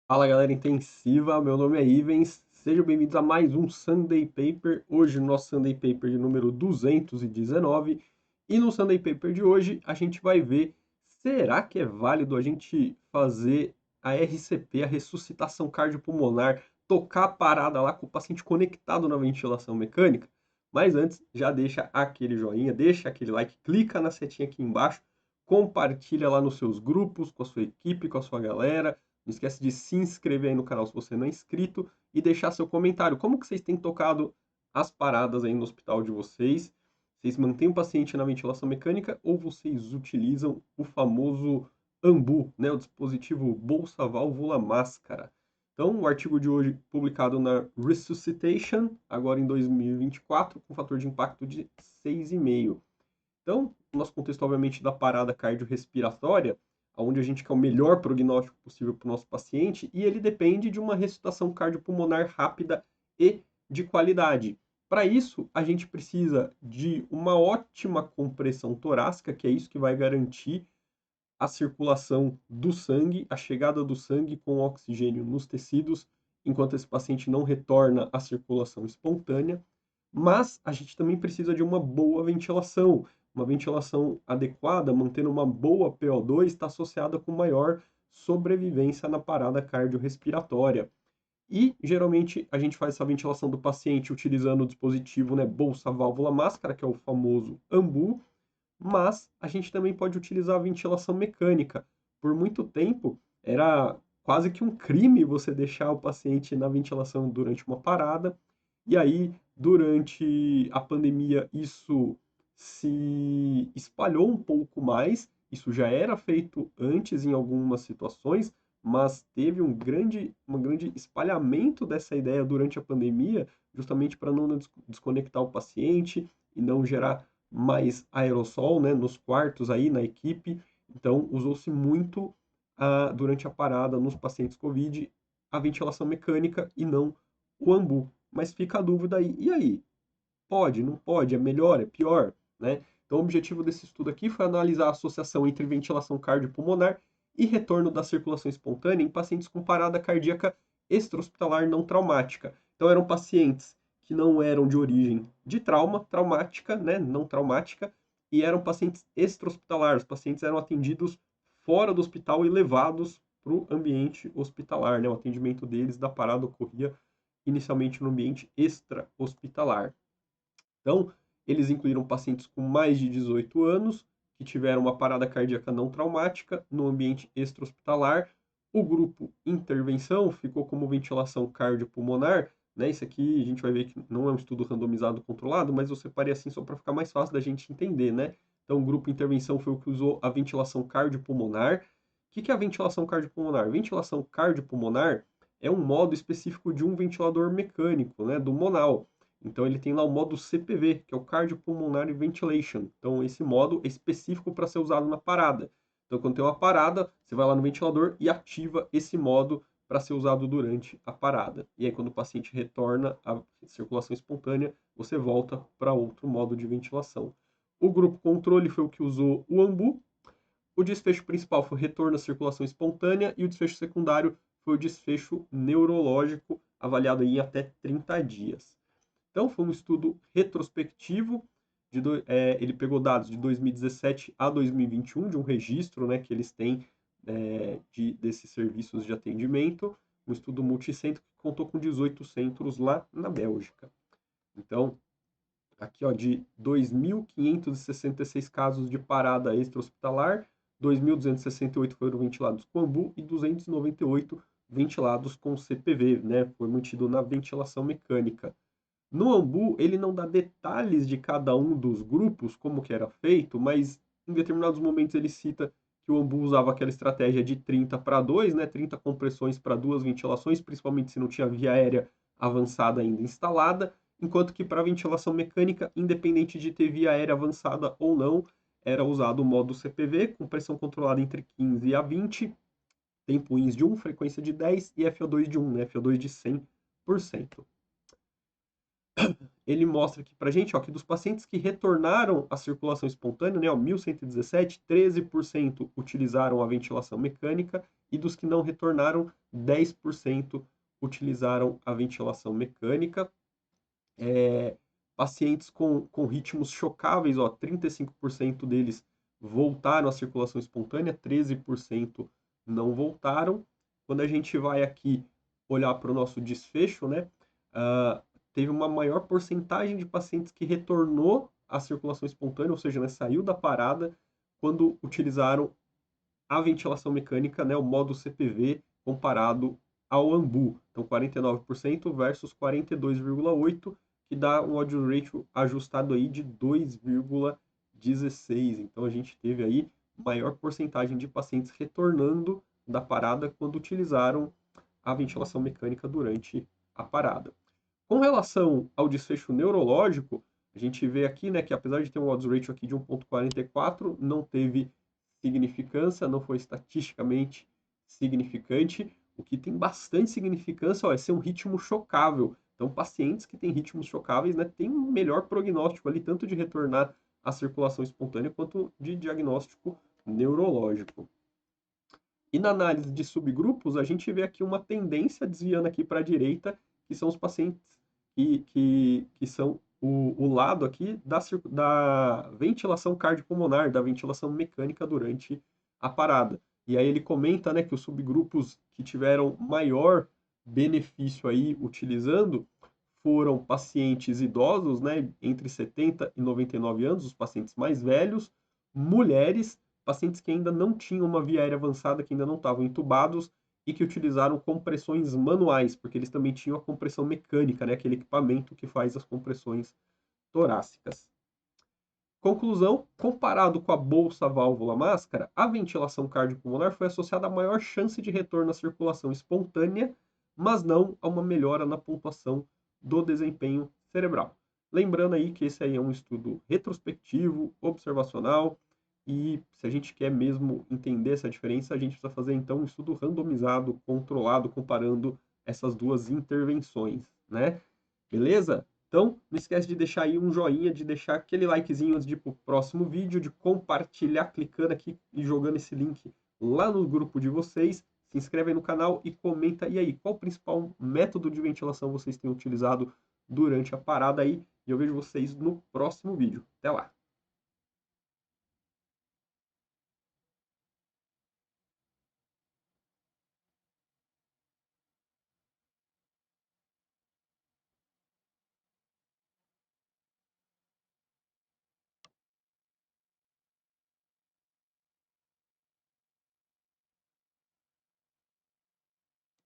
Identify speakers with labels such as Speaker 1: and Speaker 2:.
Speaker 1: Fala galera intensiva, meu nome é Ivens, sejam bem-vindos a mais um Sunday Paper. Hoje, no nosso Sunday Paper de número 219. E no Sunday Paper de hoje, a gente vai ver: será que é válido a gente fazer a RCP, a ressuscitação cardiopulmonar, tocar a parada lá com o paciente conectado na ventilação mecânica? Mas antes, já deixa aquele joinha, deixa aquele like, clica na setinha aqui embaixo, compartilha lá nos seus grupos, com a sua equipe, com a sua galera. Não esquece de se inscrever aí no canal se você não é inscrito e deixar seu comentário. Como que vocês têm tocado as paradas aí no hospital de vocês? Vocês mantêm o paciente na ventilação mecânica ou vocês utilizam o famoso AMBU, né, o dispositivo bolsa válvula máscara? Então, o artigo de hoje publicado na Resuscitation, agora em 2024, com fator de impacto de 6,5. Então, no nosso contexto, obviamente, da parada cardiorrespiratória, onde a gente quer o melhor prognóstico possível para o nosso paciente, e ele depende de uma ressuscitação cardiopulmonar rápida e de qualidade. Para isso, a gente precisa de uma ótima compressão torácica, que é isso que vai garantir a circulação do sangue, a chegada do sangue com oxigênio nos tecidos, enquanto esse paciente não retorna à circulação espontânea. Mas a gente também precisa de uma boa ventilação. Uma ventilação adequada, mantendo uma boa PO2, está associada com maior sobrevivência na parada cardiorrespiratória. E geralmente a gente faz essa ventilação do paciente utilizando o dispositivo, né, bolsa válvula máscara, que é o famoso AMBU, mas a gente também pode utilizar a ventilação mecânica. Por muito tempo, era quase que um crime você deixar o paciente na ventilação durante uma parada, e aí, durante a pandemia, isso se espalhou um pouco mais. Isso já era feito antes em algumas situações, mas teve um grande espalhamento dessa ideia durante a pandemia, justamente para não desconectar o paciente e não gerar mais aerossol, né, nos quartos aí, na equipe. Então, usou-se muito durante a parada nos pacientes COVID a ventilação mecânica e não o AMBU. Mas fica a dúvida aí, e aí? Pode, não pode? É melhor, é pior, né? Então, o objetivo desse estudo aqui foi analisar a associação entre ventilação cardiopulmonar e retorno da circulação espontânea em pacientes com parada cardíaca extra-hospitalar não traumática. Então, eram pacientes que não eram de origem de trauma, traumática, né, não traumática, e eram pacientes extra-hospitalares. Os pacientes eram atendidos fora do hospital e levados para o ambiente hospitalar, né? O atendimento deles da parada ocorria inicialmente no ambiente extra-hospitalar. Então, eles incluíram pacientes com mais de 18 anos, que tiveram uma parada cardíaca não traumática no ambiente extra-hospitalar. O grupo intervenção ficou como ventilação cardiopulmonar, né? Isso aqui a gente vai ver que não é um estudo randomizado controlado, mas eu separei assim só para ficar mais fácil da gente entender, né? Então, o grupo intervenção foi o que usou a ventilação cardiopulmonar. O que é a ventilação cardiopulmonar? Ventilação cardiopulmonar é um modo específico de um ventilador mecânico, né? Do Monal. Então ele tem lá o modo CPV, que é o Cardiopulmonary Ventilation. Então esse modo é específico para ser usado na parada. Então quando tem uma parada, você vai lá no ventilador e ativa esse modo para ser usado durante a parada. E aí quando o paciente retorna à circulação espontânea, você volta para outro modo de ventilação. O grupo controle foi o que usou o AMBU. O desfecho principal foi o retorno à circulação espontânea e o desfecho secundário foi o desfecho neurológico, avaliado em até 30 dias. Então, foi um estudo retrospectivo. Ele pegou dados de 2017 a 2021, de um registro, né, que eles têm desses serviços de atendimento. Um estudo multicêntrico que contou com 18 centros lá na Bélgica. Então, aqui ó, de 2.566 casos de parada extra-hospitalar, 2.268 foram ventilados com AMBU e 298 ventilados com CPV, né? Foi mantido na ventilação mecânica. No Ambu, ele não dá detalhes de cada um dos grupos, como que era feito, mas em determinados momentos ele cita que o Ambu usava aquela estratégia de 30 para 2, né, 30 compressões para duas ventilações, principalmente se não tinha via aérea avançada ainda instalada, enquanto que para ventilação mecânica, independente de ter via aérea avançada ou não, era usado o modo CPV, com pressão controlada entre 15 a 20, tempo INS de 1, frequência de 10 e FO2 de 1, né, FO2 de 100%. Ele mostra aqui pra gente, ó, que dos pacientes que retornaram à circulação espontânea, né, ó, 1.117, 13% utilizaram a ventilação mecânica e dos que não retornaram, 10% utilizaram a ventilação mecânica. Pacientes com ritmos chocáveis, ó, 35% deles voltaram à circulação espontânea, 13% não voltaram. Quando a gente vai aqui olhar para o nosso desfecho, né, teve uma maior porcentagem de pacientes que retornou à circulação espontânea, ou seja, né, saiu da parada, quando utilizaram a ventilação mecânica, né, o modo CPV, comparado ao AMBU. Então, 49% versus 42,8%, que dá um odds ratio ajustado aí de 2,16. Então, a gente teve aí maior porcentagem de pacientes retornando da parada quando utilizaram a ventilação mecânica durante a parada. Com relação ao desfecho neurológico, a gente vê aqui, né, que apesar de ter um odds ratio aqui de 1,44, não teve significância, não foi estatisticamente significante. O que tem bastante significância, ó, é ser um ritmo chocável. Então, pacientes que têm ritmos chocáveis, né, têm um melhor prognóstico ali, tanto de retornar à circulação espontânea quanto de diagnóstico neurológico. E na análise de subgrupos, a gente vê aqui uma tendência desviando aqui para a direita, que são os pacientes que são o lado aqui da ventilação cardiopulmonar, da ventilação mecânica durante a parada. E aí ele comenta, né, que os subgrupos que tiveram maior benefício aí utilizando foram pacientes idosos, né, entre 70 e 99 anos, os pacientes mais velhos, mulheres, pacientes que ainda não tinham uma via aérea avançada, que ainda não estavam entubados e que utilizaram compressões manuais, porque eles também tinham a compressão mecânica, né, aquele equipamento que faz as compressões torácicas. Conclusão, comparado com a bolsa válvula máscara, a ventilação cardiopulmonar foi associada a maior chance de retorno à circulação espontânea, mas não a uma melhora na pontuação do desempenho cerebral. Lembrando aí que esse aí é um estudo retrospectivo, observacional, e se a gente quer mesmo entender essa diferença, a gente precisa fazer então um estudo randomizado, controlado, comparando essas duas intervenções, né? Beleza? Então, não esquece de deixar aí um joinha, de deixar aquele likezinho antes de ir pro próximo vídeo, de compartilhar clicando aqui e jogando esse link lá no grupo de vocês. Se inscreve aí no canal e comenta e aí, qual o principal método de ventilação vocês têm utilizado durante a parada aí. E eu vejo vocês no próximo vídeo. Até lá!